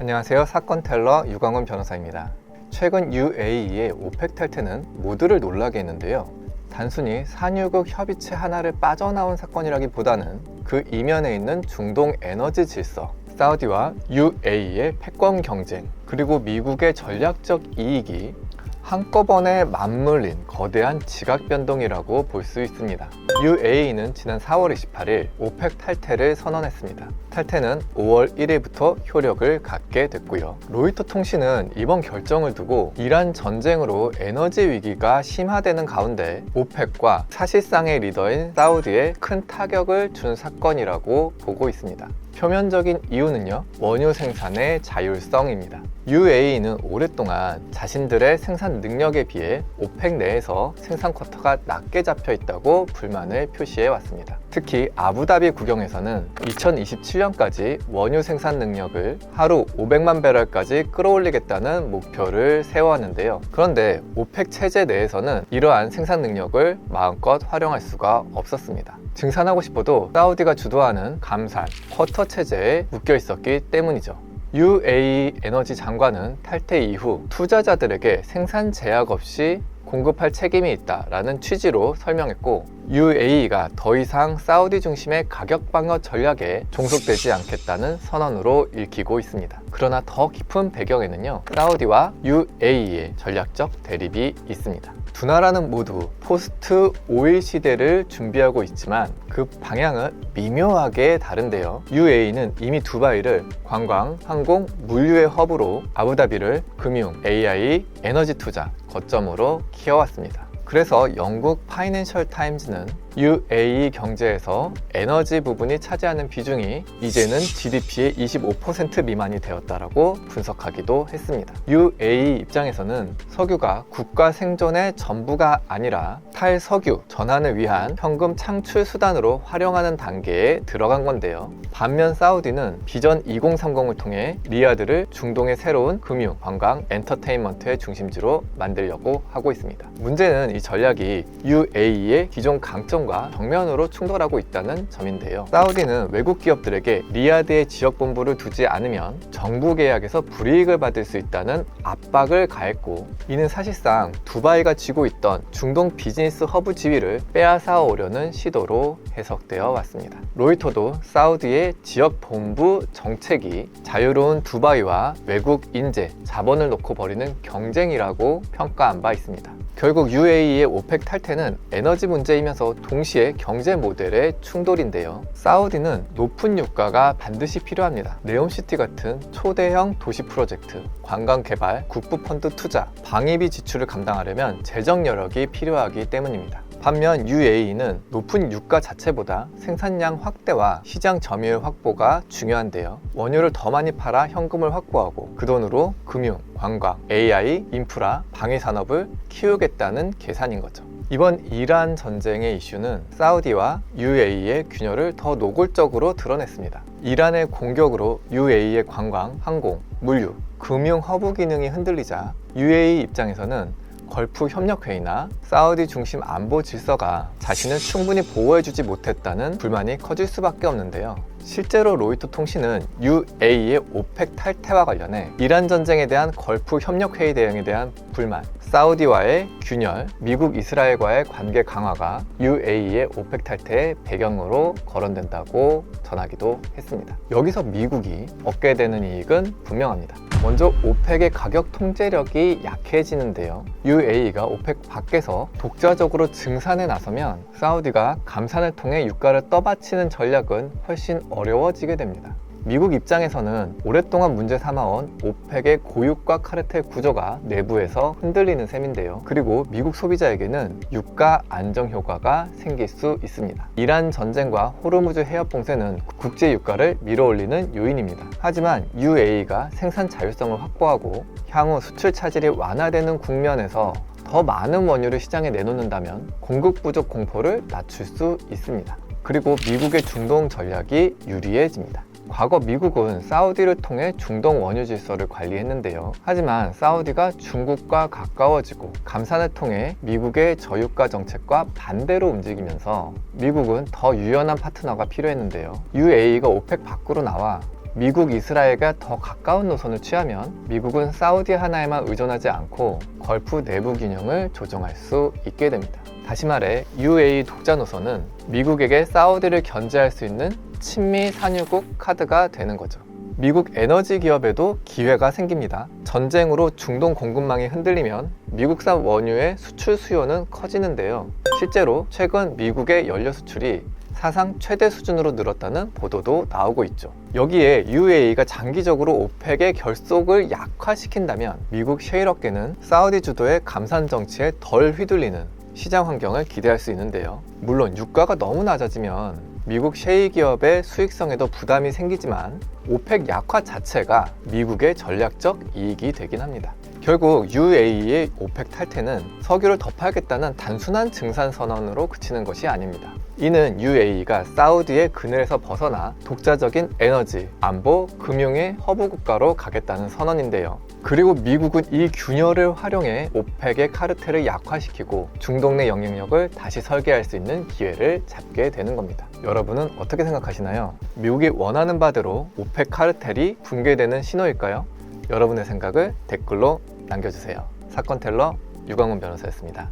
안녕하세요. 사건 텔러 유광훈 변호사입니다. 최근 UAE의 오펙 탈퇴는 모두를 놀라게 했는데요. 단순히 산유국 협의체 하나를 빠져나온 사건이라기보다는 그 이면에 있는 중동 에너지 질서, 사우디와 UAE의 패권 경쟁, 그리고 미국의 전략적 이익이 한꺼번에 맞물린 거대한 지각 변동이라고 볼 수 있습니다. UAE는 지난 4월 28일 오펙 탈퇴를 선언했습니다. 탈퇴는 5월 1일부터 효력을 갖게 됐고요. 로이터 통신은 이번 결정을 두고 이란 전쟁으로 에너지 위기가 심화되는 가운데 오펙과 사실상의 리더인 사우디에 큰 타격을 준 사건이라고 보고 있습니다. 표면적인 이유는요, 원유 생산의 자율성입니다. UAE는 오랫동안 자신들의 생산 능력에 비해 오펙 내에서 생산 쿼터가 낮게 잡혀 있다고 불만을 표시해 왔습니다. 특히 아부다비 국영에서는 2027년까지 원유 생산 능력을 하루 500만 배럴까지 끌어올리겠다는 목표를 세워왔는데요. 그런데 오펙 체제 내에서는 이러한 생산 능력을 마음껏 활용할 수가 없었습니다. 증산하고 싶어도 사우디가 주도하는 감산, 쿼터 체제에 묶여 있었기 때문이죠. UAE 에너지 장관은 탈퇴 이후 투자자들에게 생산 제약 없이 공급할 책임이 있다라는 취지로 설명했고, UAE가 더 이상 사우디 중심의 가격 방어 전략에 종속되지 않겠다는 선언으로 읽히고 있습니다. 그러나 더 깊은 배경에는요, 사우디와 UAE의 전략적 대립이 있습니다. 두 나라는 모두 포스트 오일 시대를 준비하고 있지만 그 방향은 미묘하게 다른데요. UAE는 이미 두바이를 관광, 항공, 물류의 허브로, 아부다비를 금융, AI, 에너지 투자 거점으로 키워왔습니다. 그래서 영국 파이낸셜 타임즈는 UAE 경제에서 에너지 부분이 차지하는 비중이 이제는 GDP의 25% 미만이 되었다라고 분석하기도 했습니다. UAE 입장에서는 석유가 국가 생존의 전부가 아니라 탈석유 전환을 위한 현금 창출 수단으로 활용하는 단계에 들어간 건데요. 반면 사우디는 비전 2030을 통해 리야드를 중동의 새로운 금융, 관광, 엔터테인먼트의 중심지로 만들려고 하고 있습니다. 문제는 이 전략이 UAE의 기존 강점과 정면으로 충돌하고 있다는 점인데요. 사우디는 외국 기업들에게 리야드에 지역 본부를 두지 않으면 정부 계약에서 불이익을 받을 수 있다는 압박을 가했고, 이는 사실상 두바이가 쥐고 있던 중동 비즈니스 허브 지위를 빼앗아 오려는 시도로 해석되어 왔습니다. 로이터도 사우디의 지역 본부 정책이 자유로운 두바이와 외국 인재, 자본을 놓고 벌이는 경쟁이라고 평가한 바 있습니다. 결국 UAE의 오펙 탈퇴는 에너지 문제이면서 동시에 경제 모델의 충돌인데요. 사우디는 높은 유가가 반드시 필요합니다. 네옴시티 같은 초대형 도시 프로젝트, 관광 개발, 국부 펀드 투자, 방위비 지출을 감당하려면 재정 여력이 필요하기 때문입니다. 반면 UAE는 높은 유가 자체보다 생산량 확대와 시장 점유율 확보가 중요한데요. 원유를 더 많이 팔아 현금을 확보하고 그 돈으로 금융, 관광, AI, 인프라, 방위 산업을 키우겠다는 계산인 거죠. 이번 이란 전쟁의 이슈는 사우디와 UAE의 균열을 더 노골적으로 드러냈습니다. 이란의 공격으로 UAE의 관광, 항공, 물류, 금융 허브 기능이 흔들리자 UAE 입장에서는 걸프 협력회의나 사우디 중심 안보 질서가 자신을 충분히 보호해주지 못했다는 불만이 커질 수밖에 없는데요. 실제로 로이터 통신은 UAE의 오펙 탈퇴와 관련해 이란 전쟁에 대한 걸프 협력회의 대응에 대한 불만, 사우디와의 균열, 미국 이스라엘과의 관계 강화가 UAE의 오펙 탈퇴의 배경으로 거론된다고 전하기도 했습니다. 여기서 미국이 얻게 되는 이익은 분명합니다. 먼저 오펙의 가격 통제력이 약해지는데요. UAE가 오펙 밖에서 독자적으로 증산에 나서면 사우디가 감산을 통해 유가를 떠받치는 전략은 훨씬 어려워지게 됩니다. 미국 입장에서는 오랫동안 문제 삼아온 오펙의 고유가 카르텔 구조가 내부에서 흔들리는 셈인데요. 그리고 미국 소비자에게는 유가 안정 효과가 생길 수 있습니다. 이란 전쟁과 호르무즈 해협 봉쇄는 국제 유가를 밀어올리는 요인입니다. 하지만 UAE가 생산 자율성을 확보하고 향후 수출 차질이 완화되는 국면에서 더 많은 원유를 시장에 내놓는다면 공급 부족 공포를 낮출 수 있습니다. 그리고 미국의 중동 전략이 유리해집니다. 과거 미국은 사우디를 통해 중동 원유 질서를 관리했는데요. 하지만 사우디가 중국과 가까워지고 감산을 통해 미국의 저유가 정책과 반대로 움직이면서 미국은 더 유연한 파트너가 필요했는데요. UAE가 오펙 밖으로 나와 미국, 이스라엘과 더 가까운 노선을 취하면 미국은 사우디 하나에만 의존하지 않고 걸프 내부 균형을 조정할 수 있게 됩니다. 다시 말해 UAE 독자 노선은 미국에게 사우디를 견제할 수 있는 친미 산유국 카드가 되는 거죠. 미국 에너지 기업에도 기회가 생깁니다. 전쟁으로 중동 공급망이 흔들리면 미국산 원유의 수출 수요는 커지는데요. 실제로 최근 미국의 연료 수출이 사상 최대 수준으로 늘었다는 보도도 나오고 있죠. 여기에 UAE가 장기적으로 오펙의 결속을 약화시킨다면 미국 셰일업계는 사우디 주도의 감산 정치에 덜 휘둘리는 시장 환경을 기대할 수 있는데요. 물론 유가가 너무 낮아지면 미국 셰일 기업의 수익성에도 부담이 생기지만 오펙 약화 자체가 미국의 전략적 이익이 되긴 합니다. 결국 UAE의 오펙 탈퇴는 석유를 더 팔겠다는 단순한 증산 선언으로 그치는 것이 아닙니다. 이는 UAE가 사우디의 그늘에서 벗어나 독자적인 에너지, 안보, 금융의 허브 국가로 가겠다는 선언인데요. 그리고 미국은 이 균열을 활용해 오펙의 카르텔을 약화시키고 중동 내 영향력을 다시 설계할 수 있는 기회를 잡게 되는 겁니다. 여러분은 어떻게 생각하시나요? 미국이 원하는 바대로 오펙 카르텔이 붕괴되는 신호일까요? 여러분의 생각을 댓글로 남겨주세요. 사건 텔러 유광훈 변호사였습니다.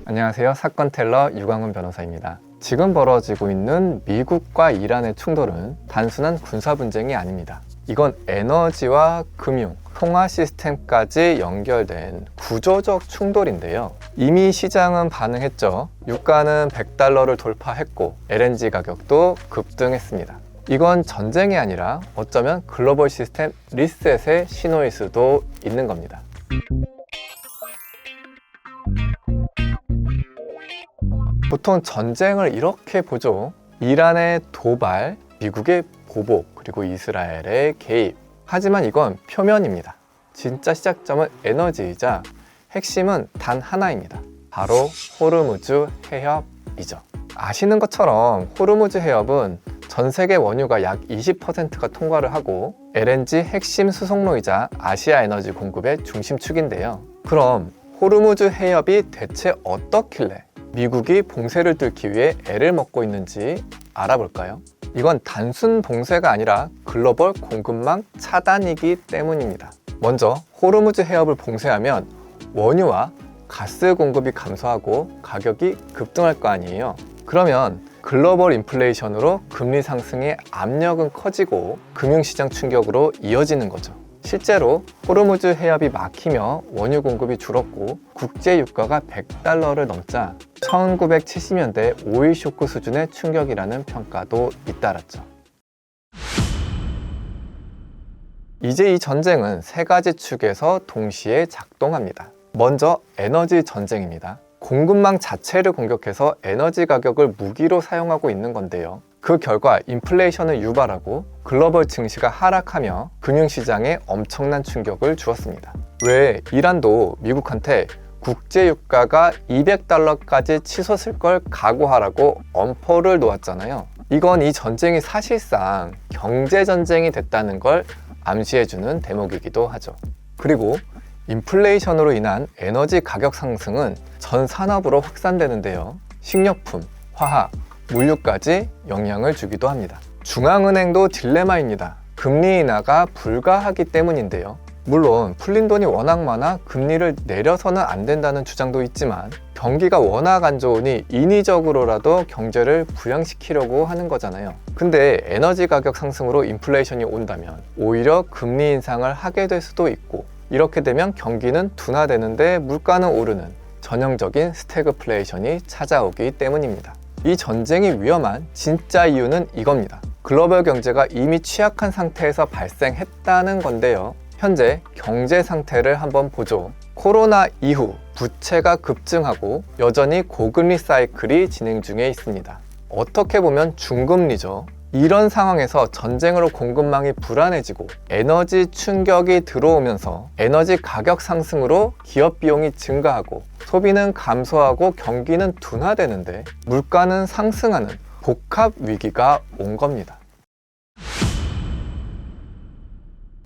안녕하세요. 사건 텔러 유광훈 변호사입니다. 지금 벌어지고 있는 미국과 이란의 충돌은 단순한 군사 분쟁이 아닙니다. 이건 에너지와 금융, 통화 시스템까지 연결된 구조적 충돌인데요. 이미 시장은 반응했죠. 유가는 $100를 돌파했고 LNG 가격도 급등했습니다. 이건 전쟁이 아니라 어쩌면 글로벌 시스템 리셋의 신호일 수도 있는 겁니다. 보통 전쟁을 이렇게 보죠. 이란의 도발, 미국의 보복, 그리고 이스라엘의 개입. 하지만 이건 표면입니다. 진짜 시작점은 에너지이자 핵심은 단 하나입니다. 바로 호르무즈 해협이죠. 아시는 것처럼 호르무즈 해협은 전 세계 원유가 약 20%가 통과를 하고 LNG 핵심 수송로이자 아시아 에너지 공급의 중심축인데요. 그럼 호르무즈 해협이 대체 어떻길래 미국이 봉쇄를 뚫기 위해 애를 먹고 있는지 알아볼까요? 이건 단순 봉쇄가 아니라 글로벌 공급망 차단이기 때문입니다. 먼저 호르무즈 해협을 봉쇄하면 원유와 가스 공급이 감소하고 가격이 급등할 거 아니에요. 그러면 글로벌 인플레이션으로 금리 상승의 압력은 커지고 금융시장 충격으로 이어지는 거죠. 실제로 호르무즈 해협이 막히며 원유 공급이 줄었고 국제 유가가 $100를 넘자 1970년대 오일 쇼크 수준의 충격이라는 평가도 잇따랐죠. 이제 이 전쟁은 세 가지 축에서 동시에 작동합니다. 먼저 에너지 전쟁입니다. 공급망 자체를 공격해서 에너지 가격을 무기로 사용하고 있는 건데요. 그 결과 인플레이션을 유발하고 글로벌 증시가 하락하며 금융시장에 엄청난 충격을 주었습니다. 왜 이란도 미국한테 국제유가가 $200까지 치솟을 걸 각오하라고 엄포를 놓았잖아요. 이건 이 전쟁이 사실상 경제전쟁이 됐다는 걸 암시해주는 대목이기도 하죠. 그리고 인플레이션으로 인한 에너지 가격 상승은 전 산업으로 확산되는데요. 식료품, 화학, 물류까지 영향을 주기도 합니다. 중앙은행도 딜레마입니다. 금리 인하가 불가하기 때문인데요. 물론 풀린 돈이 워낙 많아 금리를 내려서는 안 된다는 주장도 있지만 경기가 워낙 안 좋으니 인위적으로라도 경제를 부양시키려고 하는 거잖아요. 근데 에너지 가격 상승으로 인플레이션이 온다면 오히려 금리 인상을 하게 될 수도 있고 이렇게 되면 경기는 둔화되는데 물가는 오르는 전형적인 스태그플레이션이 찾아오기 때문입니다. 이 전쟁이 위험한 진짜 이유는 이겁니다. 글로벌 경제가 이미 취약한 상태에서 발생했다는 건데요. 현재 경제 상태를 한번 보죠. 코로나 이후 부채가 급증하고 여전히 고금리 사이클이 진행 중에 있습니다. 어떻게 보면 중금리죠. 이런 상황에서 전쟁으로 공급망이 불안해지고 에너지 충격이 들어오면서 에너지 가격 상승으로 기업 비용이 증가하고 소비는 감소하고 경기는 둔화되는데 물가는 상승하는 복합 위기가 온 겁니다.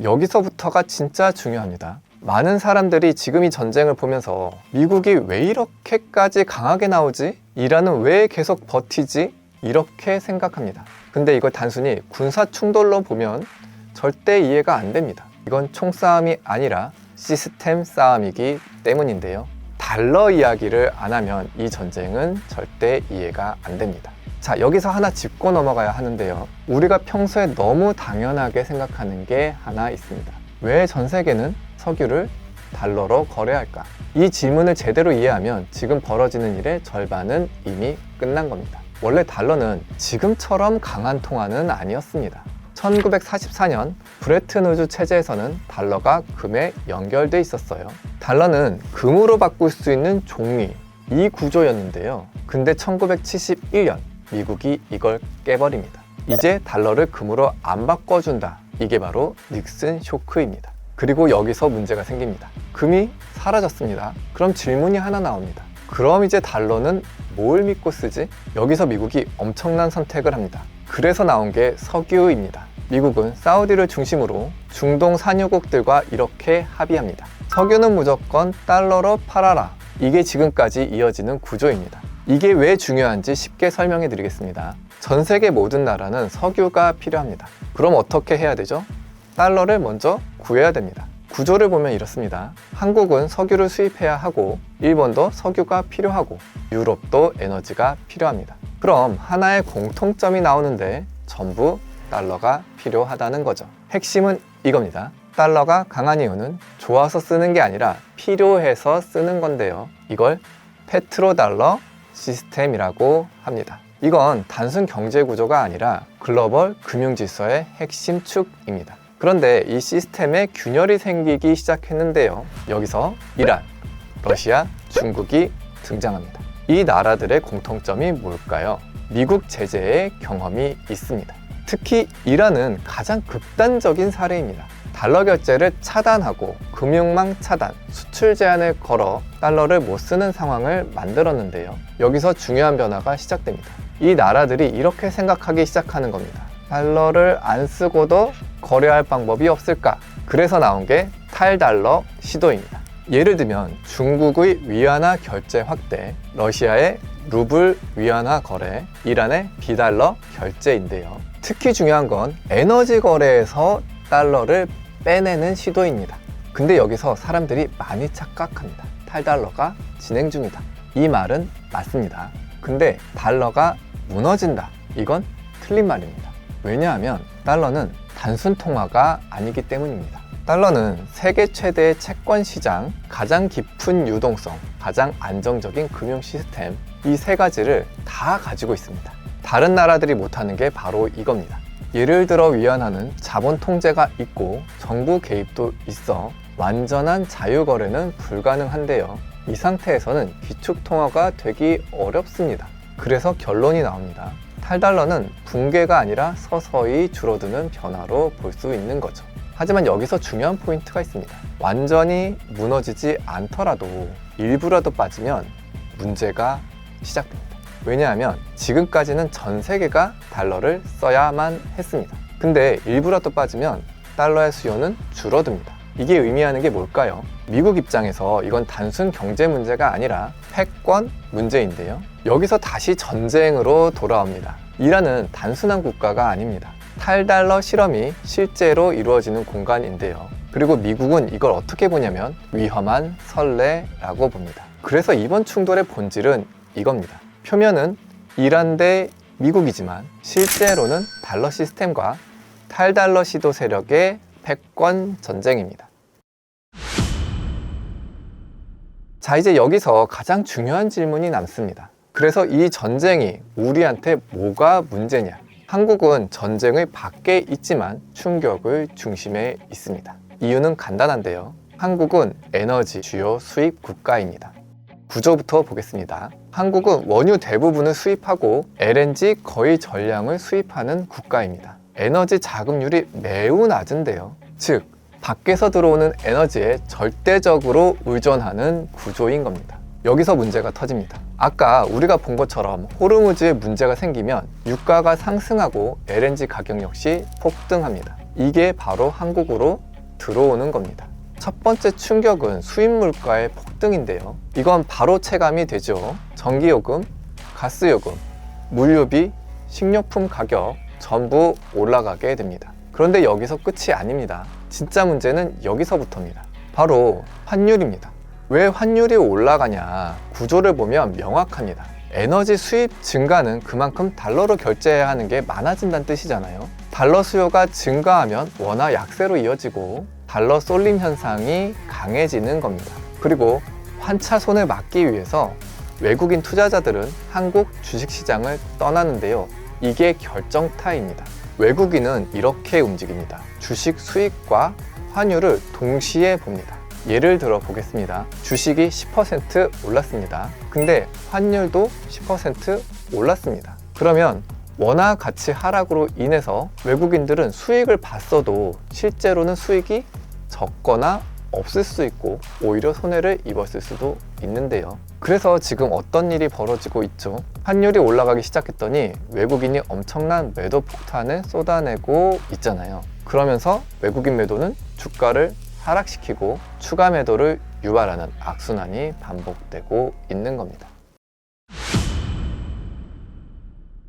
여기서부터가 진짜 중요합니다. 많은 사람들이 지금 이 전쟁을 보면서 미국이 왜 이렇게까지 강하게 나오지? 이란은 왜 계속 버티지? 이렇게 생각합니다. 근데 이걸 단순히 군사 충돌로 보면 절대 이해가 안 됩니다. 이건 총싸움이 아니라 시스템 싸움이기 때문인데요. 달러 이야기를 안 하면 이 전쟁은 절대 이해가 안 됩니다. 자, 여기서 하나 짚고 넘어가야 하는데요. 우리가 평소에 너무 당연하게 생각하는 게 하나 있습니다. 왜 전 세계는 석유를 달러로 거래할까? 이 질문을 제대로 이해하면 지금 벌어지는 일의 절반은 이미 끝난 겁니다. 원래 달러는 지금처럼 강한 통화는 아니었습니다. 1944년 브레튼 우즈 체제에서는 달러가 금에 연결돼 있었어요. 달러는 금으로 바꿀 수 있는 종이, 이 구조였는데요. 근데 1971년 미국이 이걸 깨버립니다. 이제 달러를 금으로 안 바꿔준다. 이게 바로 닉슨 쇼크입니다. 그리고 여기서 문제가 생깁니다. 금이 사라졌습니다. 그럼 질문이 하나 나옵니다. 그럼 이제 달러는 뭘 믿고 쓰지? 여기서 미국이 엄청난 선택을 합니다. 그래서 나온 게 석유입니다. 미국은 사우디를 중심으로 중동 산유국들과 이렇게 합의합니다. 석유는 무조건 달러로 팔아라. 이게 지금까지 이어지는 구조입니다. 이게 왜 중요한지 쉽게 설명해 드리겠습니다. 전 세계 모든 나라는 석유가 필요합니다. 그럼 어떻게 해야 되죠? 달러를 먼저 구해야 됩니다. 구조를 보면 이렇습니다. 한국은 석유를 수입해야 하고 일본도 석유가 필요하고 유럽도 에너지가 필요합니다. 그럼 하나의 공통점이 나오는데 전부 달러가 필요하다는 거죠. 핵심은 이겁니다. 달러가 강한 이유는 좋아서 쓰는 게 아니라 필요해서 쓰는 건데요. 이걸 페트로달러 시스템이라고 합니다. 이건 단순 경제 구조가 아니라 글로벌 금융 질서의 핵심 축입니다. 그런데 이 시스템에 균열이 생기기 시작했는데요. 여기서 이란, 러시아, 중국이 등장합니다. 이 나라들의 공통점이 뭘까요? 미국 제재의 경험이 있습니다. 특히 이란은 가장 극단적인 사례입니다. 달러 결제를 차단하고 금융망 차단, 수출 제한을 걸어 달러를 못 쓰는 상황을 만들었는데요. 여기서 중요한 변화가 시작됩니다. 이 나라들이 이렇게 생각하기 시작하는 겁니다. 달러를 안 쓰고도 거래할 방법이 없을까? 그래서 나온 게 탈달러 시도입니다. 예를 들면 중국의 위안화 결제 확대, 러시아의 루블 위안화 거래, 이란의 비달러 결제인데요. 특히 중요한 건 에너지 거래에서 달러를 빼내는 시도입니다. 근데 여기서 사람들이 많이 착각합니다. 탈달러가 진행 중이다. 이 말은 맞습니다. 근데 달러가 무너진다. 이건 틀린 말입니다. 왜냐하면 달러는 단순 통화가 아니기 때문입니다. 달러는 세계 최대의 채권 시장, 가장 깊은 유동성, 가장 안정적인 금융 시스템, 이 세 가지를 다 가지고 있습니다. 다른 나라들이 못하는 게 바로 이겁니다. 예를 들어 위안화는 자본 통제가 있고 정부 개입도 있어 완전한 자유거래는 불가능한데요. 이 상태에서는 기축통화가 되기 어렵습니다. 그래서 결론이 나옵니다. 탈달러는 붕괴가 아니라 서서히 줄어드는 변화로 볼 수 있는 거죠. 하지만 여기서 중요한 포인트가 있습니다. 완전히 무너지지 않더라도 일부라도 빠지면 문제가 시작됩니다. 왜냐하면 지금까지는 전 세계가 달러를 써야만 했습니다. 근데 일부라도 빠지면 달러의 수요는 줄어듭니다. 이게 의미하는 게 뭘까요? 미국 입장에서 이건 단순 경제 문제가 아니라 패권 문제인데요. 여기서 다시 전쟁으로 돌아옵니다. 이란은 단순한 국가가 아닙니다. 탈달러 실험이 실제로 이루어지는 공간인데요. 그리고 미국은 이걸 어떻게 보냐면 위험한 선례라고 봅니다. 그래서 이번 충돌의 본질은 이겁니다. 표면은 이란 대 미국이지만 실제로는 달러 시스템과 탈달러 시도 세력의 패권 전쟁입니다. 자, 이제 여기서 가장 중요한 질문이 남습니다. 그래서 이 전쟁이 우리한테 뭐가 문제냐? 한국은 전쟁의 밖에 있지만 충격의 중심에 있습니다. 이유는 간단한데요. 한국은 에너지 주요 수입 국가입니다. 구조부터 보겠습니다. 한국은 원유 대부분을 수입하고 LNG 거의 전량을 수입하는 국가입니다. 에너지 자급률이 매우 낮은데요. 즉, 밖에서 들어오는 에너지에 절대적으로 의존하는 구조인 겁니다. 여기서 문제가 터집니다. 아까 우리가 본 것처럼 호르무즈에 문제가 생기면 유가가 상승하고 LNG 가격 역시 폭등합니다. 이게 바로 한국으로 들어오는 겁니다. 첫 번째 충격은 수입 물가의 폭등인데요. 이건 바로 체감이 되죠. 전기요금, 가스요금, 물류비, 식료품 가격 전부 올라가게 됩니다. 그런데 여기서 끝이 아닙니다. 진짜 문제는 여기서부터입니다. 바로 환율입니다. 왜 환율이 올라가냐? 구조를 보면 명확합니다. 에너지 수입 증가는 그만큼 달러로 결제해야 하는 게 많아진다는 뜻이잖아요. 달러 수요가 증가하면 원화 약세로 이어지고 달러 쏠림 현상이 강해지는 겁니다. 그리고 환차손을 막기 위해서 외국인 투자자들은 한국 주식시장을 떠나는데요. 이게 결정타입니다. 외국인은 이렇게 움직입니다. 주식 수익과 환율을 동시에 봅니다. 예를 들어 보겠습니다. 주식이 10% 올랐습니다. 근데 환율도 10% 올랐습니다. 그러면 원화 가치 하락으로 인해서 외국인들은 수익을 봤어도 실제로는 수익이 적거나 없을 수 있고 오히려 손해를 입었을 수도 있는데요. 그래서 지금 어떤 일이 벌어지고 있죠? 환율이 올라가기 시작했더니 외국인이 엄청난 매도 폭탄을 쏟아내고 있잖아요. 그러면서 외국인 매도는 주가를 하락시키고 추가 매도를 유발하는 악순환이 반복되고 있는 겁니다.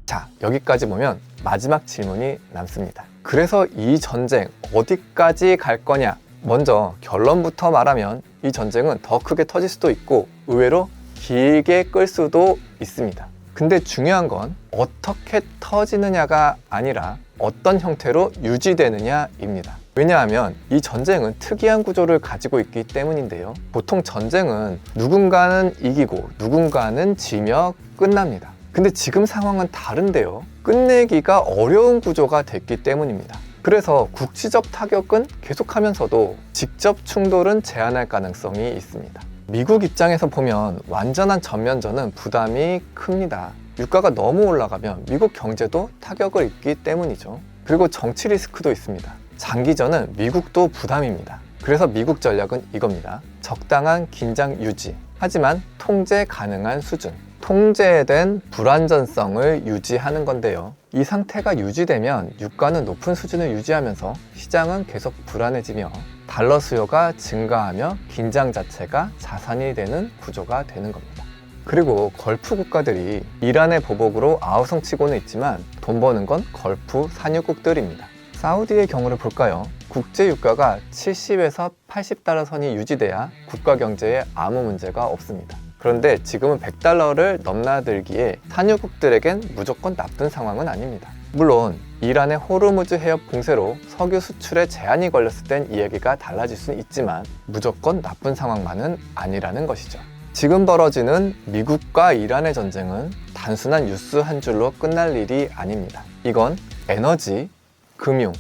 자, 여기까지 보면 마지막 질문이 남습니다. 그래서 이 전쟁 어디까지 갈 거냐? 먼저 결론부터 말하면 이 전쟁은 더 크게 터질 수도 있고 의외로 길게 끌 수도 있습니다. 근데 중요한 건 어떻게 터지느냐가 아니라 어떤 형태로 유지되느냐입니다. 왜냐하면 이 전쟁은 특이한 구조를 가지고 있기 때문인데요. 보통 전쟁은 누군가는 이기고 누군가는 지며 끝납니다. 근데 지금 상황은 다른데요. 끝내기가 어려운 구조가 됐기 때문입니다. 그래서 국지적 타격은 계속하면서도 직접 충돌은 제한할 가능성이 있습니다. 미국 입장에서 보면 완전한 전면전은 부담이 큽니다. 유가가 너무 올라가면 미국 경제도 타격을 입기 때문이죠. 그리고 정치 리스크도 있습니다. 장기전은 미국도 부담입니다. 그래서 미국 전략은 이겁니다. 적당한 긴장 유지, 하지만 통제 가능한 수준, 통제된 불안전성을 유지하는 건데요. 이 상태가 유지되면 유가는 높은 수준을 유지하면서 시장은 계속 불안해지며 달러 수요가 증가하며 긴장 자체가 자산이 되는 구조가 되는 겁니다. 그리고 걸프 국가들이 이란의 보복으로 아우성치고는 있지만 돈 버는 건 걸프 산유국들입니다. 사우디의 경우를 볼까요? 국제 유가가 70에서 80달러 선이 유지돼야 국가 경제에 아무 문제가 없습니다. 그런데 지금은 100달러를 넘나들기에 산유국들에겐 무조건 나쁜 상황은 아닙니다. 물론 이란의 호르무즈 해협 봉쇄로 석유 수출에 제한이 걸렸을 땐 이야기가 달라질 수는 있지만 무조건 나쁜 상황만은 아니라는 것이죠. 지금 벌어지는 미국과 이란의 전쟁은 단순한 뉴스 한 줄로 끝날 일이 아닙니다. 이건 에너지, 금융,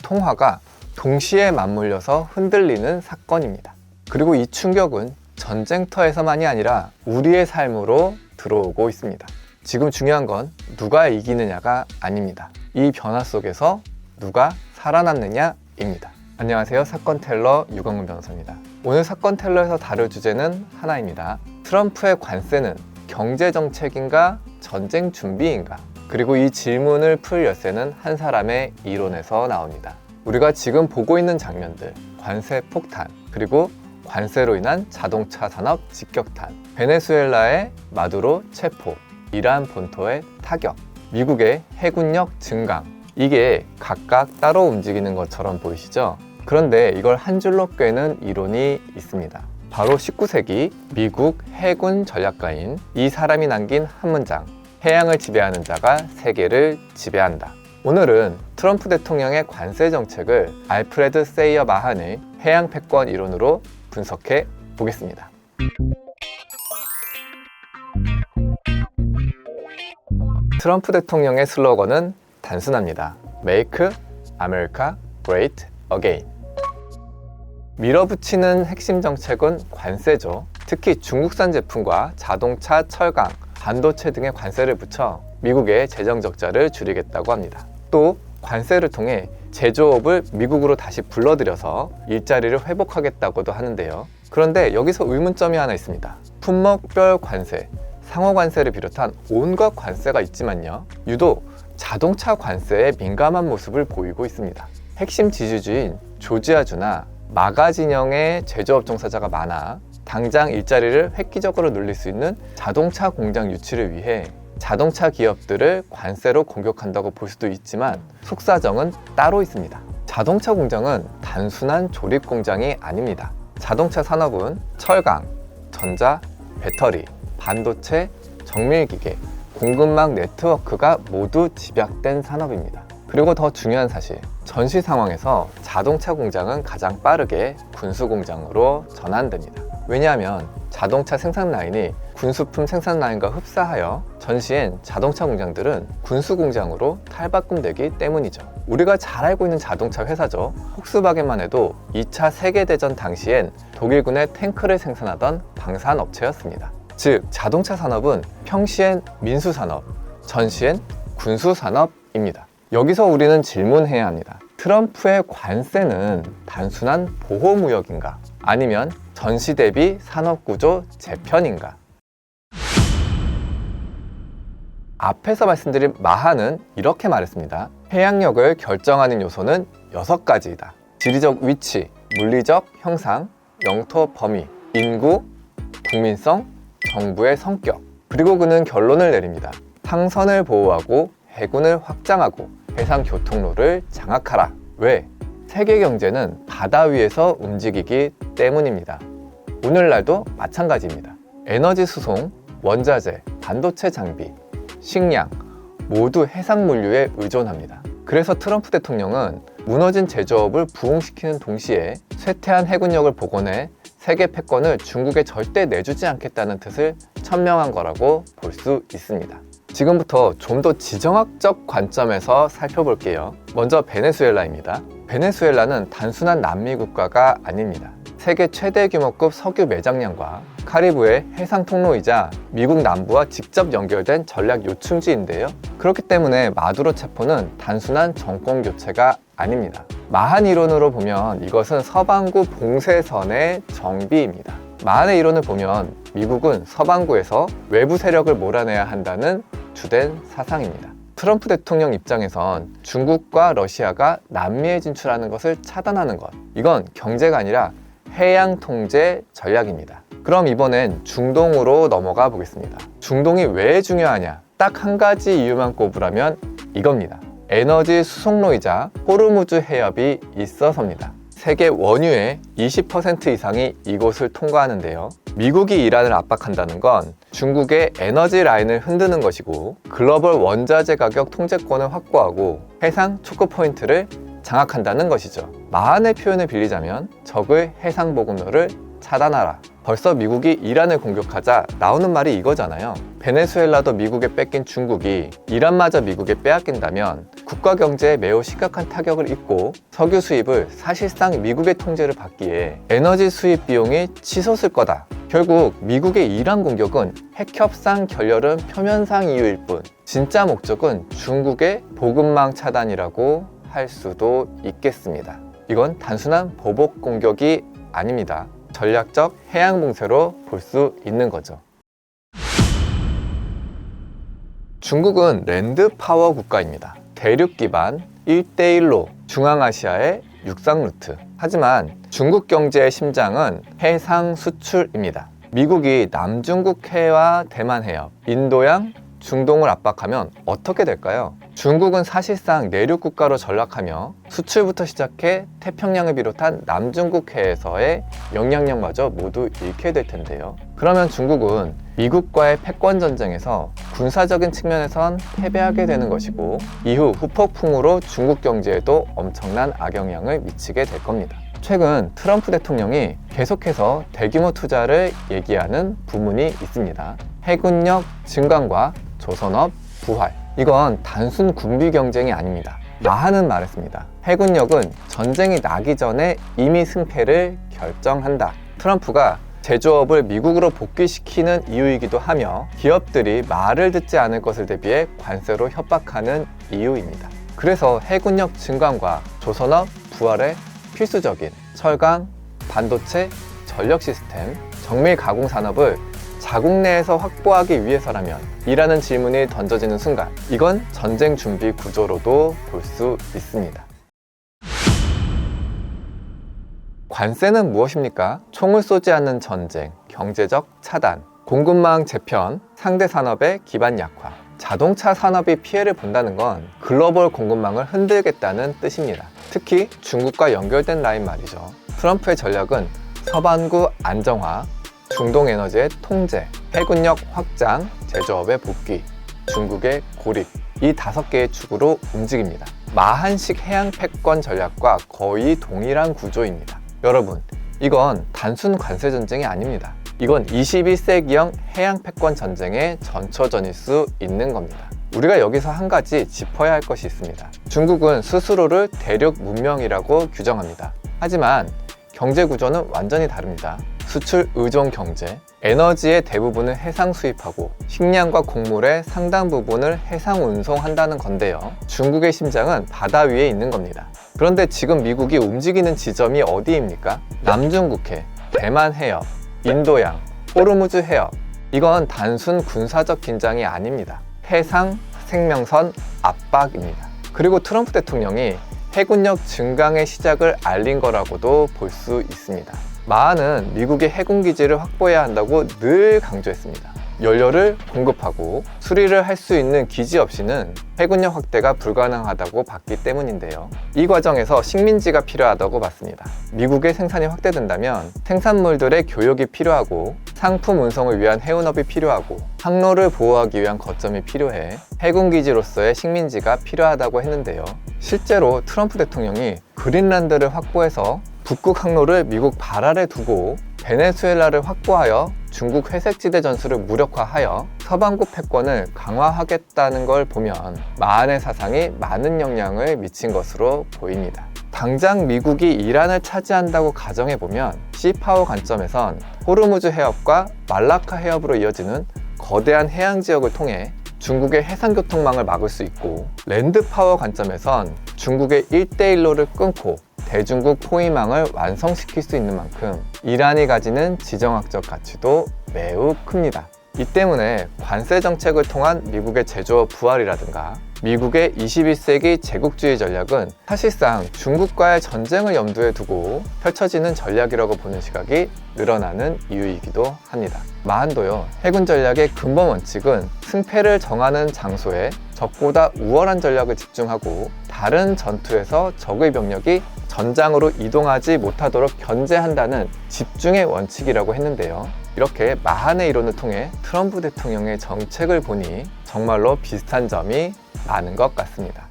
통화가 동시에 맞물려서 흔들리는 사건입니다. 그리고 이 충격은 전쟁터에서만이 아니라 우리의 삶으로 들어오고 있습니다. 지금 중요한 건 누가 이기느냐가 아닙니다. 이 변화 속에서 누가 살아남느냐입니다. 안녕하세요. 사건 텔러 유광문 변호사입니다. 오늘 사건 텔러에서 다룰 주제는 하나입니다. 트럼프의 관세는 경제 정책인가 전쟁 준비인가? 그리고 이 질문을 풀 열쇠는 한 사람의 이론에서 나옵니다. 우리가 지금 보고 있는 장면들, 관세 폭탄, 그리고 관세로 인한 자동차 산업 직격탄, 베네수엘라의 마두로 체포, 이란 본토의 타격, 미국의 해군력 증강, 이게 각각 따로 움직이는 것처럼 보이시죠? 그런데 이걸 한 줄로 꿰는 이론이 있습니다. 바로 19세기 미국 해군 전략가인 이 사람이 남긴 한 문장, 해양을 지배하는 자가 세계를 지배한다. 오늘은 트럼프 대통령의 관세 정책을 알프레드 세이어 마한의 해양 패권 이론으로 분석해 보겠습니다. 트럼프 대통령의 슬로건은 단순합니다. Make America Great Again. 밀어붙이는 핵심 정책은 관세죠. 특히 중국산 제품과 자동차, 철강, 반도체 등의 관세를 붙여 미국의 재정 적자를 줄이겠다고 합니다. 또 관세를 통해 제조업을 미국으로 다시 불러들여서 일자리를 회복하겠다고도 하는데요. 그런데 여기서 의문점이 하나 있습니다. 품목별 관세, 상호 관세를 비롯한 온갖 관세가 있지만요. 유독 자동차 관세에 민감한 모습을 보이고 있습니다. 핵심 지주주인 조지아주나 마가 진영의 제조업 종사자가 많아 당장 일자리를 획기적으로 늘릴 수 있는 자동차 공장 유치를 위해 자동차 기업들을 관세로 공격한다고 볼 수도 있지만 속사정은 따로 있습니다. 자동차 공장은 단순한 조립 공장이 아닙니다. 자동차 산업은 철강, 전자, 배터리, 반도체, 정밀기계, 공급망 네트워크가 모두 집약된 산업입니다. 그리고 더 중요한 사실, 전시 상황에서 자동차 공장은 가장 빠르게 군수 공장으로 전환됩니다. 왜냐하면 자동차 생산 라인이 군수품 생산 라인과 흡사하여 전시엔 자동차 공장들은 군수 공장으로 탈바꿈되기 때문이죠. 우리가 잘 알고 있는 자동차 회사죠. 폭스바겐만 해도 2차 세계대전 당시엔 독일군의 탱크를 생산하던 방산업체였습니다. 즉, 자동차 산업은 평시엔 민수산업, 전시엔 군수산업입니다. 여기서 우리는 질문해야 합니다. 트럼프의 관세는 단순한 보호무역인가? 아니면 전시 대비 산업구조 재편인가? 앞에서 말씀드린 마하는 이렇게 말했습니다. 해양력을 결정하는 요소는 6가지이다. 지리적 위치, 물리적 형상, 영토 범위, 인구, 국민성, 정부의 성격. 그리고 그는 결론을 내립니다. 항선을 보호하고 해군을 확장하고 해상 교통로를 장악하라. 왜? 세계 경제는 바다 위에서 움직이기 때문입니다. 오늘날도 마찬가지입니다. 에너지 수송, 원자재, 반도체 장비, 식량 모두 해상 물류에 의존합니다. 그래서 트럼프 대통령은 무너진 제조업을 부흥시키는 동시에 쇠퇴한 해군력을 복원해 세계 패권을 중국에 절대 내주지 않겠다는 뜻을 천명한 거라고 볼 수 있습니다. 지금부터 좀 더 지정학적 관점에서 살펴볼게요. 먼저 베네수엘라입니다. 베네수엘라는 단순한 남미 국가가 아닙니다. 세계 최대 규모급 석유 매장량과 카리브해 해상 통로이자 미국 남부와 직접 연결된 전략 요충지인데요. 그렇기 때문에 마두로 체포는 단순한 정권 교체가 아닙니다. 마한 이론으로 보면 이것은 서반구 봉쇄선의 정비입니다. 마한의 이론을 보면 미국은 서반구에서 외부 세력을 몰아내야 한다는 주된 사상입니다. 트럼프 대통령 입장에선 중국과 러시아가 남미에 진출하는 것을 차단하는 것, 이건 경제가 아니라 해양 통제 전략입니다. 그럼 이번엔 중동으로 넘어가 보겠습니다. 중동이 왜 중요하냐? 딱 한 가지 이유만 꼽으라면 이겁니다. 에너지 수송로이자 호르무즈 해협이 있어서입니다. 세계 원유의 20% 이상이 이곳을 통과하는데요. 미국이 이란을 압박한다는 건 중국의 에너지 라인을 흔드는 것이고 글로벌 원자재 가격 통제권을 확보하고 해상 초크 포인트를 장악한다는 것이죠. 마한의 표현을 빌리자면 적의 해상 보급로를 차단하라. 벌써 미국이 이란을 공격하자 나오는 말이 이거잖아요. 베네수엘라도 미국에 뺏긴 중국이 이란마저 미국에 빼앗긴다면 국가 경제에 매우 심각한 타격을 입고 석유 수입을 사실상 미국의 통제를 받기에 에너지 수입 비용이 치솟을 거다. 결국 미국의 이란 공격은 핵협상 결렬은 표면상 이유일 뿐 진짜 목적은 중국의 보급망 차단이라고 할 수도 있겠습니다. 이건 단순한 보복 공격이 아닙니다. 전략적 해양 봉쇄로 볼 수 있는 거죠. 중국은 랜드 파워 국가입니다. 대륙 기반 1대1로 중앙아시아의 육상 루트. 하지만 중국 경제의 심장은 해상 수출입니다. 미국이 남중국 해와 대만 해협, 인도양, 중동을 압박하면 어떻게 될까요? 중국은 사실상 내륙 국가로 전락하며 수출부터 시작해 태평양을 비롯한 남중국 해에서의 영향력마저 모두 잃게 될 텐데요. 그러면 중국은 미국과의 패권 전쟁에서 군사적인 측면에선 패배하게 되는 것이고 이후 후폭풍으로 중국 경제에도 엄청난 악영향을 미치게 될 겁니다. 최근 트럼프 대통령이 계속해서 대규모 투자를 얘기하는 부문이 있습니다. 해군력 증강과 조선업 부활. 이건 단순 군비 경쟁이 아닙니다. 마하는 말했습니다. 해군력은 전쟁이 나기 전에 이미 승패를 결정한다. 트럼프가 제조업을 미국으로 복귀시키는 이유이기도 하며 기업들이 말을 듣지 않을 것을 대비해 관세로 협박하는 이유입니다. 그래서 해군력 증강과 조선업 부활에 필수적인 철강, 반도체, 전력 시스템, 정밀 가공 산업을 자국 내에서 확보하기 위해서라면 이라는 질문이 던져지는 순간 이건 전쟁 준비 구조로도 볼 수 있습니다. 관세는 무엇입니까? 총을 쏘지 않는 전쟁, 경제적 차단, 공급망 재편, 상대 산업의 기반 약화. 자동차 산업이 피해를 본다는 건 글로벌 공급망을 흔들겠다는 뜻입니다. 특히 중국과 연결된 라인 말이죠. 트럼프의 전략은 서반구 안정화, 중동 에너지의 통제, 해군력 확장, 제조업의 복귀, 중국의 고립, 이 5개의 축으로 움직입니다. 마한식 해양 패권 전략과 거의 동일한 구조입니다. 여러분, 이건 단순 관세 전쟁이 아닙니다. 이건 21세기형 해양 패권 전쟁의 전초전일 수 있는 겁니다. 우리가 여기서 한 가지 짚어야 할 것이 있습니다. 중국은 스스로를 대륙 문명이라고 규정합니다. 하지만 경제 구조는 완전히 다릅니다. 수출 의존 경제, 에너지의 대부분을 해상 수입하고 식량과 곡물의 상당 부분을 해상 운송한다는 건데요. 중국의 심장은 바다 위에 있는 겁니다. 그런데 지금 미국이 움직이는 지점이 어디입니까? 남중국해, 대만 해협, 인도양, 호르무즈 해협. 이건 단순 군사적 긴장이 아닙니다. 해상 생명선 압박입니다. 그리고 트럼프 대통령이 해군력 증강의 시작을 알린 거라고도 볼 수 있습니다. 마하는 미국의 해군 기지를 확보해야 한다고 늘 강조했습니다. 연료를 공급하고 수리를 할 수 있는 기지 없이는 해군력 확대가 불가능하다고 봤기 때문인데요. 이 과정에서 식민지가 필요하다고 봤습니다. 미국의 생산이 확대된다면 생산물들의 교역이 필요하고 상품 운송을 위한 해운업이 필요하고 항로를 보호하기 위한 거점이 필요해 해군 기지로서의 식민지가 필요하다고 했는데요. 실제로 트럼프 대통령이 그린란드를 확보해서 북극 항로를 미국 발 아래 두고 베네수엘라를 확보하여 중국 회색지대 전술을 무력화하여 서반구 패권을 강화하겠다는 걸 보면 마한의 사상이 많은 영향을 미친 것으로 보입니다. 당장 미국이 이란을 차지한다고 가정해보면 시파워 관점에선 호르무즈 해협과 말라카 해협으로 이어지는 거대한 해양 지역을 통해 중국의 해상교통망을 막을 수 있고, 랜드파워 관점에선 중국의 1대1로를 끊고 대중국 포위망을 완성시킬 수 있는 만큼 이란이 가지는 지정학적 가치도 매우 큽니다. 이 때문에 관세 정책을 통한 미국의 제조업 부활이라든가 미국의 21세기 제국주의 전략은 사실상 중국과의 전쟁을 염두에 두고 펼쳐지는 전략이라고 보는 시각이 늘어나는 이유이기도 합니다. 마한도요, 해군 전략의 근본 원칙은 승패를 정하는 장소에 적보다 우월한 전략을 집중하고 다른 전투에서 적의 병력이 전장으로 이동하지 못하도록 견제한다는 집중의 원칙이라고 했는데요. 이렇게 마한의 이론을 통해 트럼프 대통령의 정책을 보니 정말로 비슷한 점이 많은 것 같습니다.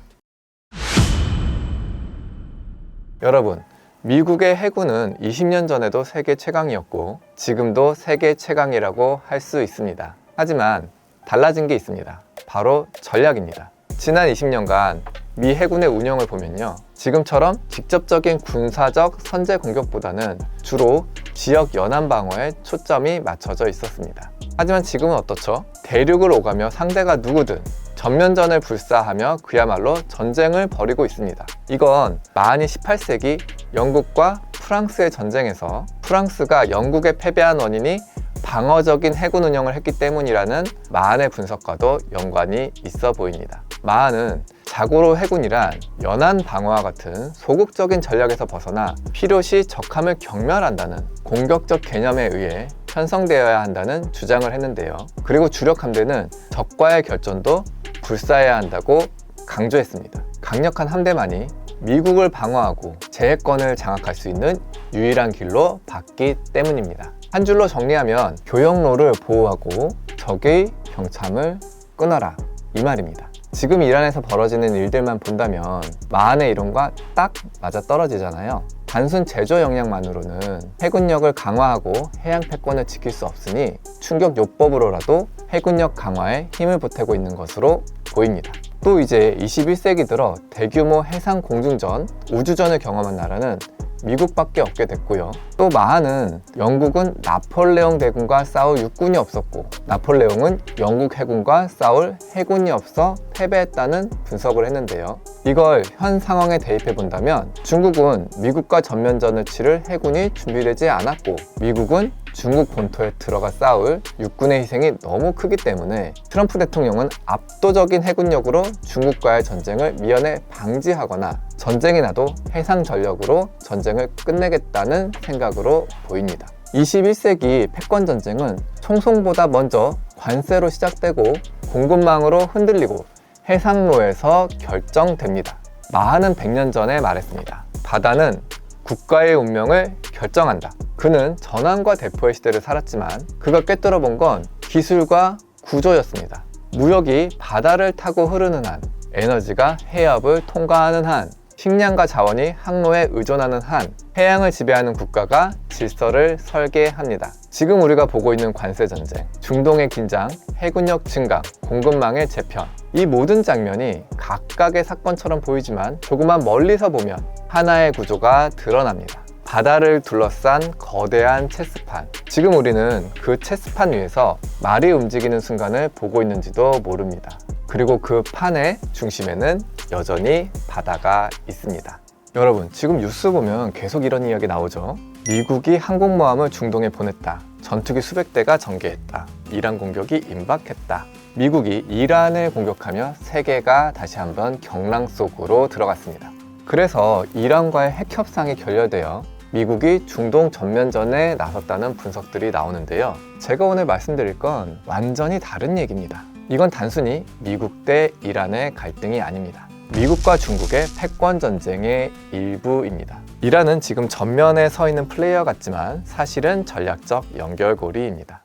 여러분, 미국의 해군은 20년 전에도 세계 최강이었고 지금도 세계 최강이라고 할 수 있습니다. 하지만 달라진 게 있습니다. 바로 전략입니다. 지난 20년간 미 해군의 운영을 보면요, 지금처럼 직접적인 군사적 선제 공격보다는 주로 지역 연안 방어에 초점이 맞춰져 있었습니다. 하지만 지금은 어떻죠? 대륙을 오가며 상대가 누구든 전면전을 불사하며 그야말로 전쟁을 벌이고 있습니다. 이건 마한이 18세기 영국과 프랑스의 전쟁에서 프랑스가 영국에 패배한 원인이 방어적인 해군 운영을 했기 때문이라는 마한의 분석과도 연관이 있어 보입니다. 마한은 자고로 해군이란 연안 방어와 같은 소극적인 전략에서 벗어나 필요시 적함을 경멸한다는 공격적 개념에 의해 편성되어야 한다는 주장을 했는데요. 그리고 주력 함대는 적과의 결전도 불사해야 한다고 강조했습니다. 강력한 함대만이 미국을 방어하고 제해권을 장악할 수 있는 유일한 길로 봤기 때문입니다. 한 줄로 정리하면 교역로를 보호하고 적의 병참을 끊어라, 이 말입니다. 지금 이란에서 벌어지는 일들만 본다면 마한의 이론과 딱 맞아떨어지잖아요. 단순 제조 역량만으로는 해군력을 강화하고 해양 패권을 지킬 수 없으니 충격 요법으로라도 해군력 강화에 힘을 보태고 있는 것으로 보입니다. 또 이제 21세기 들어 대규모 해상 공중전, 우주전을 경험한 나라는 미국밖에 없게 됐고요. 또 마한은 영국은 나폴레옹 대군과 싸울 육군이 없었고 나폴레옹은 영국 해군과 싸울 해군이 없어 패배했다는 분석을 했는데요. 이걸 현 상황에 대입해 본다면 중국은 미국과 전면전을 치를 해군이 준비되지 않았고 미국은 중국 본토에 들어가 싸울 육군의 희생이 너무 크기 때문에 트럼프 대통령은 압도적인 해군력으로 중국과의 전쟁을 미연에 방지하거나 전쟁이 나도 해상 전력으로 전쟁을 끝내겠다는 생각으로 보입니다. 21세기 패권 전쟁은 총송보다 먼저 관세로 시작되고 공급망으로 흔들리고 해상로에서 결정됩니다. 마하는 100년 전에 말했습니다. 바다는 국가의 운명을 결정한다. 그는 전환과 대포의 시대를 살았지만 그가 꿰뚫어 본 건 기술과 구조였습니다. 무역이 바다를 타고 흐르는 한, 에너지가 해협을 통과하는 한, 식량과 자원이 항로에 의존하는 한, 해양을 지배하는 국가가 질서를 설계합니다. 지금 우리가 보고 있는 관세 전쟁, 중동의 긴장, 해군력 증강, 공급망의 재편, 이 모든 장면이 각각의 사건처럼 보이지만 조금만 멀리서 보면 하나의 구조가 드러납니다. 바다를 둘러싼 거대한 체스판. 지금 우리는 그 체스판 위에서 말이 움직이는 순간을 보고 있는지도 모릅니다. 그리고 그 판의 중심에는 여전히 바다가 있습니다. 여러분, 지금 뉴스 보면 계속 이런 이야기 나오죠. 미국이 항공모함을 중동에 보냈다. 전투기 수백 대가 전개했다. 이란 공격이 임박했다. 미국이 이란을 공격하며 세계가 다시 한번 경랑 속으로 들어갔습니다. 그래서 이란과의 핵 협상이 결렬되어 미국이 중동 전면전에 나섰다는 분석들이 나오는데요. 제가 오늘 말씀드릴 건 완전히 다른 얘기입니다. 이건 단순히 미국 대 이란의 갈등이 아닙니다. 미국과 중국의 패권 전쟁의 일부입니다. 이란은 지금 전면에 서 있는 플레이어 같지만 사실은 전략적 연결고리입니다.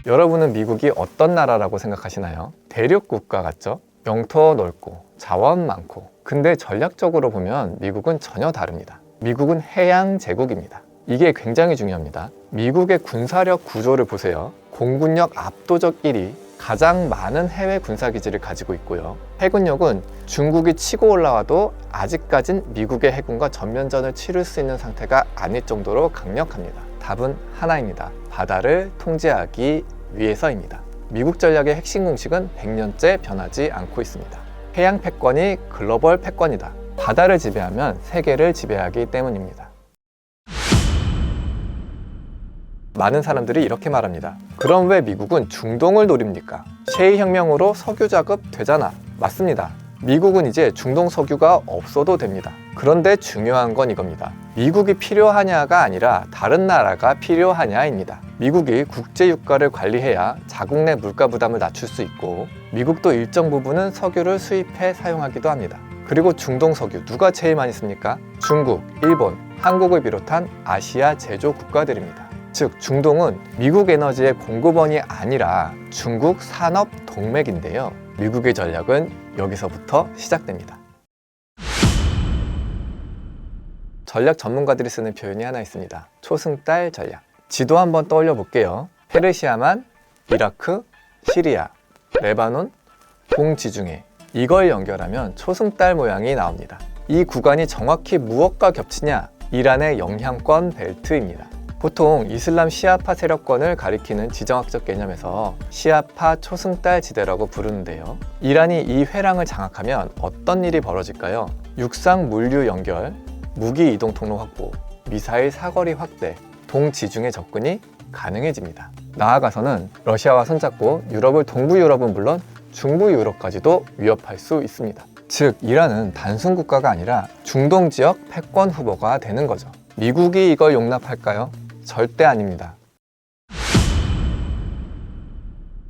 여러분은 미국이 어떤 나라라고 생각하시나요? 대륙 국가 같죠? 영토 넓고 자원 많고. 근데 전략적으로 보면 미국은 전혀 다릅니다. 미국은 해양 제국입니다. 이게 굉장히 중요합니다. 미국의 군사력 구조를 보세요. 공군력 압도적 1위, 가장 많은 해외 군사기지를 가지고 있고요. 해군력은 중국이 치고 올라와도 아직까진 미국의 해군과 전면전을 치를 수 있는 상태가 아닐 정도로 강력합니다. 답은 하나입니다. 바다를 통제하기 위해서입니다. 미국 전략의 핵심 공식은 100년째 변하지 않고 있습니다. 해양 패권이 글로벌 패권이다. 바다를 지배하면 세계를 지배하기 때문입니다. 많은 사람들이 이렇게 말합니다. 그럼 왜 미국은 중동을 노립니까? 셰일 혁명으로 석유 자급 되잖아. 맞습니다. 미국은 이제 중동 석유가 없어도 됩니다. 그런데 중요한 건 이겁니다. 미국이 필요하냐가 아니라 다른 나라가 필요하냐입니다. 미국이 국제 유가를 관리해야 자국 내 물가 부담을 낮출 수 있고, 미국도 일정 부분은 석유를 수입해 사용하기도 합니다. 그리고 중동 석유 누가 제일 많이 씁니까? 중국, 일본, 한국을 비롯한 아시아 제조 국가들입니다. 즉 중동은 미국 에너지의 공급원이 아니라 중국 산업 동맥인데요. 미국의 전략은 여기서부터 시작됩니다. 전략 전문가들이 쓰는 표현이 하나 있습니다. 초승달 전략. 지도 한번 떠올려 볼게요. 페르시아만, 이라크, 시리아, 레바논, 동지중해. 이걸 연결하면 초승달 모양이 나옵니다. 이 구간이 정확히 무엇과 겹치냐? 이란의 영향권 벨트입니다. 보통 이슬람 시아파 세력권을 가리키는 지정학적 개념에서 시아파 초승달 지대라고 부르는데요. 이란이 이 회랑을 장악하면 어떤 일이 벌어질까요? 육상 물류 연결, 무기 이동 통로 확보, 미사일 사거리 확대, 동지중해 접근이 가능해집니다. 나아가서는 러시아와 손잡고 유럽을 동부 유럽은 물론 중부 유럽까지도 위협할 수 있습니다. 즉 이란은 단순 국가가 아니라 중동 지역 패권 후보가 되는 거죠. 미국이 이걸 용납할까요? 절대 아닙니다.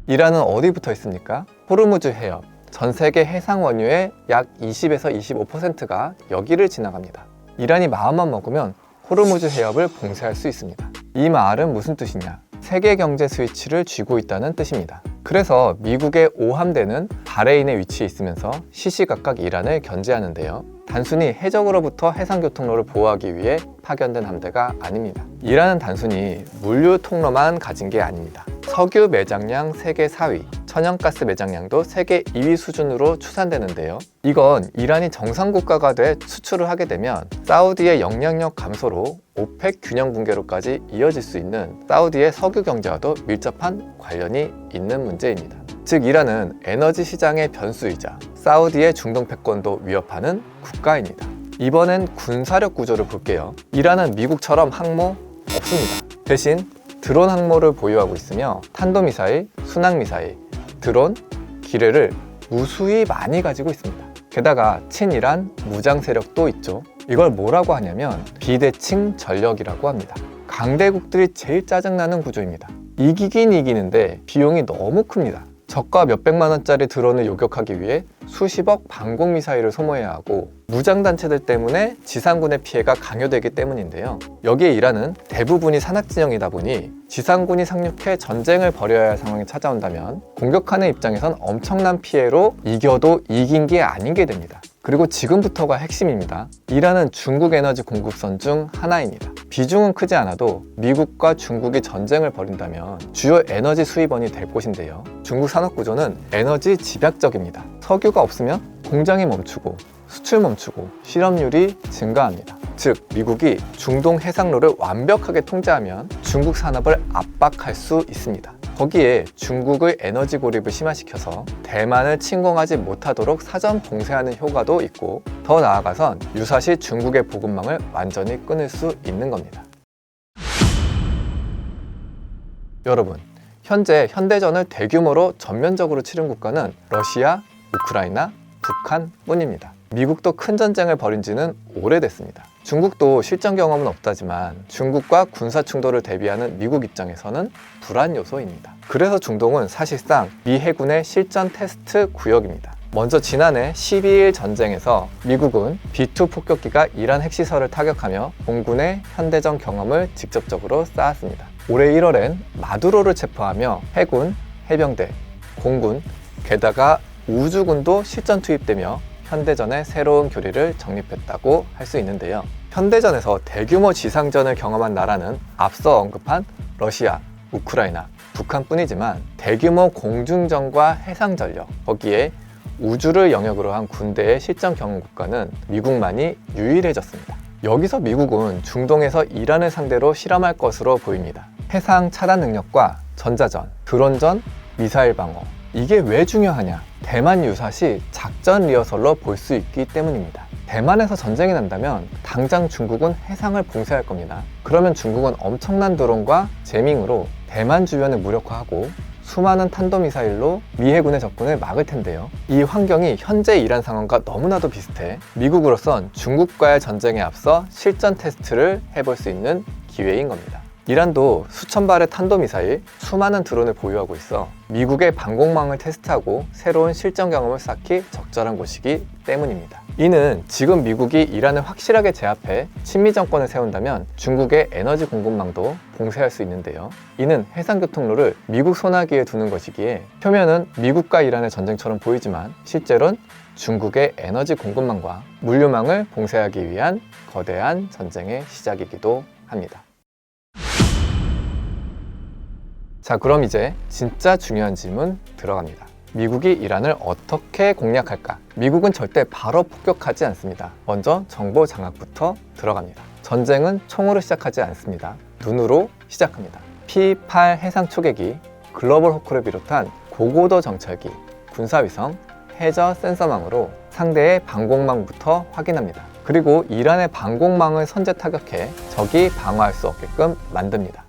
이란은 어디 붙어 있습니까? 호르무즈 해협. 전 세계 해상 원유의 약 20에서 25%가 여기를 지나갑니다. 이란이 마음만 먹으면 호르무즈 해협을 봉쇄할 수 있습니다. 이 말은 무슨 뜻이냐? 세계 경제 스위치를 쥐고 있다는 뜻입니다. 그래서 미국의 5함대는 바레인에 위치해 있으면서 시시각각 이란을 견제하는데요. 단순히 해적으로부터 해상교통로를 보호하기 위해 파견된 함대가 아닙니다. 이란은 단순히 물류 통로만 가진 게 아닙니다. 석유 매장량 세계 4위, 천연가스 매장량도 세계 2위 수준으로 추산되는데요. 이건 이란이 정상국가가 돼 수출을 하게 되면 사우디의 영향력 감소로 오펙 균형 붕괴로까지 이어질 수 있는 사우디의 석유 경제와도 밀접한 관련이 있는 문제입니다. 즉 이란은 에너지 시장의 변수이자 사우디의 중동 패권도 위협하는 국가입니다. 이번엔 군사력 구조를 볼게요. 이란은 미국처럼 항모 없습니다. 대신 드론 항모를 보유하고 있으며 탄도미사일, 순항미사일, 드론, 기뢰를 무수히 많이 가지고 있습니다. 게다가 친이란 무장 세력도 있죠. 이걸 뭐라고 하냐면 비대칭 전력이라고 합니다. 강대국들이 제일 짜증나는 구조입니다. 이기긴 이기는데 비용이 너무 큽니다. 저가 몇백만 원짜리 드론을 요격하기 위해 수십억 방공미사일을 소모해야 하고 무장단체들 때문에 지상군의 피해가 강요되기 때문인데요. 여기에 이란은 대부분이 산악진영이다 보니 지상군이 상륙해 전쟁을 벌여야 할 상황이 찾아온다면 공격하는 입장에선 엄청난 피해로 이겨도 이긴 게 아닌 게 됩니다. 그리고 지금부터가 핵심입니다. 이란은 중국 에너지 공급선 중 하나입니다. 비중은 크지 않아도 미국과 중국이 전쟁을 벌인다면 주요 에너지 수입원이 될 곳인데요. 중국 산업구조는 에너지 집약적입니다. 석유가 없으면 공장이 멈추고 수출 멈추고 실업률이 증가합니다. 즉, 미국이 중동 해상로를 완벽하게 통제하면 중국 산업을 압박할 수 있습니다. 거기에 중국의 에너지 고립을 심화시켜서 대만을 침공하지 못하도록 사전 봉쇄하는 효과도 있고, 더 나아가선 유사시 중국의 보급망을 완전히 끊을 수 있는 겁니다. 여러분, 현재 현대전을 대규모로 전면적으로 치른 국가는 러시아, 우크라이나, 북한뿐입니다. 미국도 큰 전쟁을 벌인 지는 오래됐습니다. 중국도 실전 경험은 없다지만 중국과 군사 충돌을 대비하는 미국 입장에서는 불안 요소입니다. 그래서 중동은 사실상 미 해군의 실전 테스트 구역입니다. 먼저 지난해 12일 전쟁에서 미국은 B-2 폭격기가 이란 핵시설을 타격하며 공군의 현대전 경험을 직접적으로 쌓았습니다. 올해 1월엔 마두로를 체포하며 해군, 해병대, 공군, 게다가 우주군도 실전 투입되며 현대전의 새로운 교리를 정립했다고 할 수 있는데요. 현대전에서 대규모 지상전을 경험한 나라는 앞서 언급한 러시아, 우크라이나, 북한뿐이지만 대규모 공중전과 해상전력, 거기에 우주를 영역으로 한 군대의 실전 경험 국가는 미국만이 유일해졌습니다. 여기서 미국은 중동에서 이란을 상대로 실험할 것으로 보입니다. 해상 차단 능력과 전자전, 드론전, 미사일 방어. 이게 왜 중요하냐? 대만 유사시 작전 리허설로 볼 수 있기 때문입니다. 대만에서 전쟁이 난다면 당장 중국은 해상을 봉쇄할 겁니다. 그러면 중국은 엄청난 드론과 제밍으로 대만 주변을 무력화하고 수많은 탄도미사일로 미 해군의 접근을 막을 텐데요. 이 환경이 현재 이란 상황과 너무나도 비슷해 미국으로선 중국과의 전쟁에 앞서 실전 테스트를 해볼 수 있는 기회인 겁니다. 이란도 수천 발의 탄도미사일, 수많은 드론을 보유하고 있어 미국의 방공망을 테스트하고 새로운 실전 경험을 쌓기 적절한 곳이기 때문입니다. 이는 지금 미국이 이란을 확실하게 제압해 친미 정권을 세운다면 중국의 에너지 공급망도 봉쇄할 수 있는데요. 이는 해상교통로를 미국 손아귀에 두는 것이기에 표면은 미국과 이란의 전쟁처럼 보이지만 실제로는 중국의 에너지 공급망과 물류망을 봉쇄하기 위한 거대한 전쟁의 시작이기도 합니다. 자, 그럼 이제 진짜 중요한 질문 들어갑니다. 미국이 이란을 어떻게 공략할까? 미국은 절대 바로 폭격하지 않습니다. 먼저 정보 장악부터 들어갑니다. 전쟁은 총으로 시작하지 않습니다. 눈으로 시작합니다. P-8 해상 초계기, 글로벌 호크를 비롯한 고고도 정찰기, 군사위성, 해저 센서망으로 상대의 방공망부터 확인합니다. 그리고 이란의 방공망을 선제 타격해 적이 방어할 수 없게끔 만듭니다.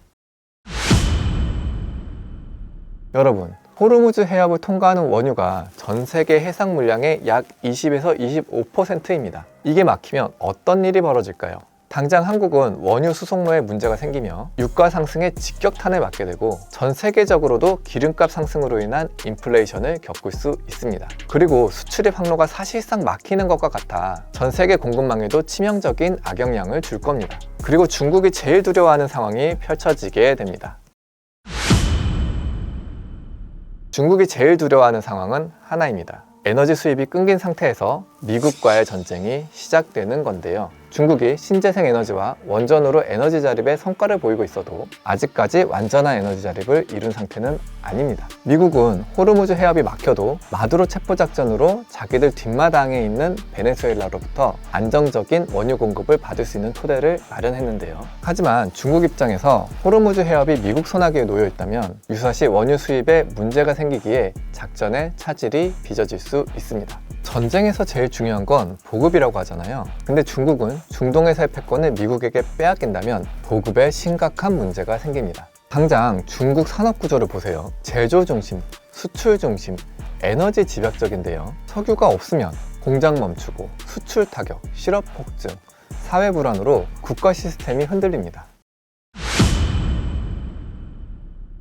여러분, 호르무즈 해협을 통과하는 원유가 전 세계 해상 물량의 약 20에서 25%입니다. 이게 막히면 어떤 일이 벌어질까요? 당장 한국은 원유 수송로에 문제가 생기며 유가 상승에 직격탄을 맞게 되고 전 세계적으로도 기름값 상승으로 인한 인플레이션을 겪을 수 있습니다. 그리고 수출입 항로가 사실상 막히는 것과 같아 전 세계 공급망에도 치명적인 악영향을 줄 겁니다. 그리고 중국이 제일 두려워하는 상황이 펼쳐지게 됩니다. 중국이 제일 두려워하는 상황은 하나입니다. 에너지 수입이 끊긴 상태에서 미국과의 전쟁이 시작되는 건데요. 중국이 신재생 에너지와 원전으로 에너지 자립에 성과를 보이고 있어도 아직까지 완전한 에너지 자립을 이룬 상태는 아닙니다. 미국은 호르무즈 해협이 막혀도 마두로 체포 작전으로 자기들 뒷마당에 있는 베네수엘라로부터 안정적인 원유 공급을 받을 수 있는 토대를 마련했는데요. 하지만 중국 입장에서 호르무즈 해협이 미국 손아귀에 놓여 있다면 유사시 원유 수입에 문제가 생기기에 작전의 차질이 빚어질 수 있습니다. 전쟁에서 제일 중요한 건 보급이라고 하잖아요. 근데 중국은 중동에서의 패권을 미국에게 빼앗긴다면 보급에 심각한 문제가 생깁니다. 당장 중국 산업 구조를 보세요. 제조 중심, 수출 중심, 에너지 집약적인데요. 석유가 없으면 공장 멈추고 수출 타격, 실업 폭증, 사회 불안으로 국가 시스템이 흔들립니다.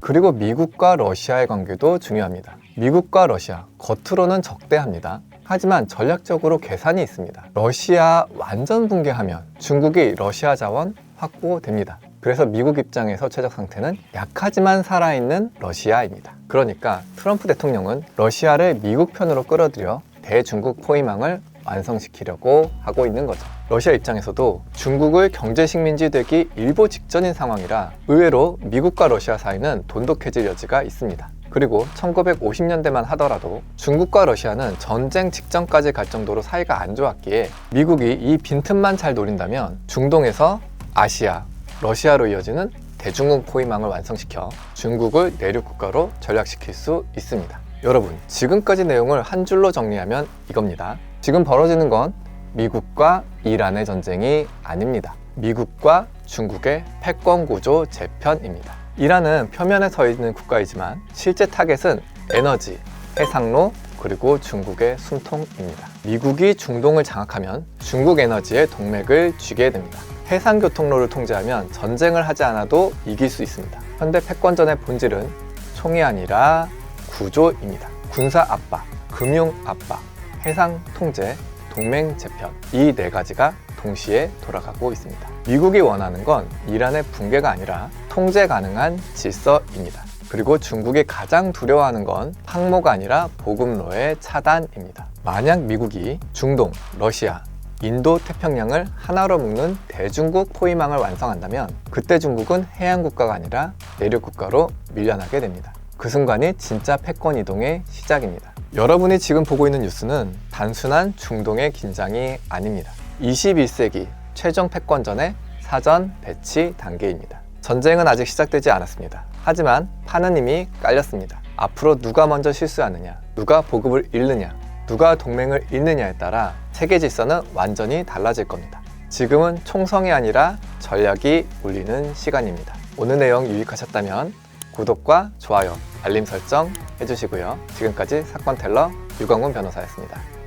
그리고 미국과 러시아의 관계도 중요합니다. 미국과 러시아, 겉으로는 적대합니다. 하지만 전략적으로 계산이 있습니다. 러시아 완전 붕괴하면 중국이 러시아 자원 확보됩니다. 그래서 미국 입장에서 최적 상태는 약하지만 살아있는 러시아입니다. 그러니까 트럼프 대통령은 러시아를 미국 편으로 끌어들여 대중국 포위망을 완성시키려고 하고 있는 거죠. 러시아 입장에서도 중국을 경제식민지 되기 일보 직전인 상황이라 의외로 미국과 러시아 사이는 돈독해질 여지가 있습니다. 그리고 1950년대만 하더라도 중국과 러시아는 전쟁 직전까지 갈 정도로 사이가 안 좋았기에 미국이 이 빈틈만 잘 노린다면 중동에서 아시아, 러시아로 이어지는 대중국 포위망을 완성시켜 중국을 내륙 국가로 전락시킬 수 있습니다. 여러분, 지금까지 내용을 한 줄로 정리하면 이겁니다. 지금 벌어지는 건 미국과 이란의 전쟁이 아닙니다. 미국과 중국의 패권구조 재편입니다. 이란은 표면에 서 있는 국가이지만 실제 타겟은 에너지, 해상로, 그리고 중국의 숨통입니다. 미국이 중동을 장악하면 중국 에너지에 동맥을 쥐게 됩니다. 해상교통로를 통제하면 전쟁을 하지 않아도 이길 수 있습니다. 현대 패권전의 본질은 총이 아니라 구조입니다. 군사 압박, 금융 압박, 해상 통제, 동맹 재편, 이 네 가지가 동시에 돌아가고 있습니다. 미국이 원하는 건 이란의 붕괴가 아니라 통제 가능한 질서입니다. 그리고 중국이 가장 두려워하는 건 항모가 아니라 보급로의 차단입니다. 만약 미국이 중동, 러시아, 인도 태평양을 하나로 묶는 대중국 포위망을 완성한다면 그때 중국은 해양국가가 아니라 내륙국가로 밀려나게 됩니다. 그 순간이 진짜 패권 이동의 시작입니다. 여러분이 지금 보고 있는 뉴스는 단순한 중동의 긴장이 아닙니다. 21세기 최종 패권전의 사전 배치 단계입니다. 전쟁은 아직 시작되지 않았습니다. 하지만 판은 이미 깔렸습니다. 앞으로 누가 먼저 실수하느냐, 누가 보급을 잃느냐, 누가 동맹을 잃느냐에 따라 세계 질서는 완전히 달라질 겁니다. 지금은 총성이 아니라 전략이 울리는 시간입니다. 오늘 내용 유익하셨다면 구독과 좋아요, 알림 설정 해주시고요. 지금까지 사건텔러 유광훈 변호사였습니다.